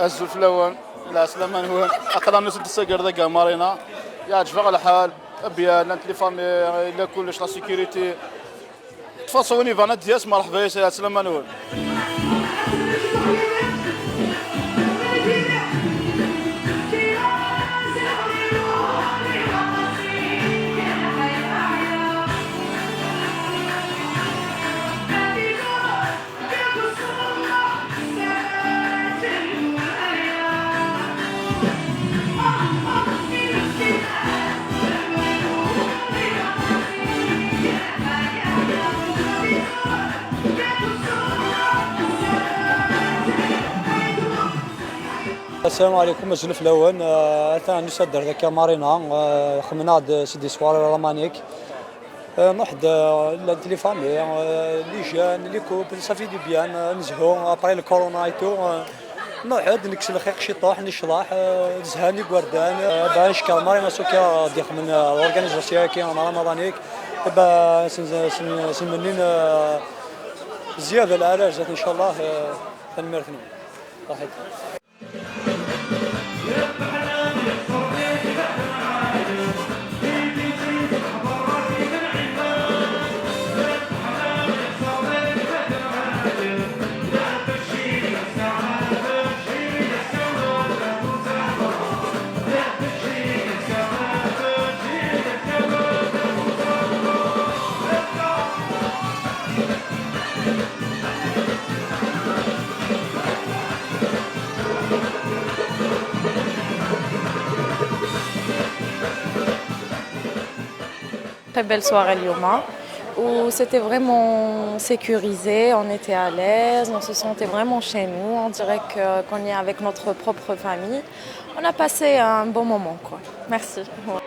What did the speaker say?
الزلف الاول لا سلمان هو اقدر الناس تسكر ذاك مارينا يعجبك على حال بيان لي فامي لا كلش لا سيكوريتي تفاصوني فانا دياس مرحبا يا سلمان هو السلام عليكم. الزلف الاول انا نصدر ذاك مارينا خمنا سيدي سواري رومانيك نوحد لي فامي لي جان لي كوبل صافي دي بيان نزهو ابري الكورونا ايتو نوحد نكسل الخيق شي طاح نشلاح زهاني قردان با نشكر مارينا سوكا ديخ من الاورغانيزاسيون كي رمضانيك با سنمنين زياده العلاج ان شاء الله تنمرتني راحت. Très belle soirée Lyoma où c'était vraiment sécurisé, on était à l'aise, on se sentait vraiment chez nous, on dirait qu'on est avec notre propre famille. On a passé un bon moment quoi. Merci. Ouais.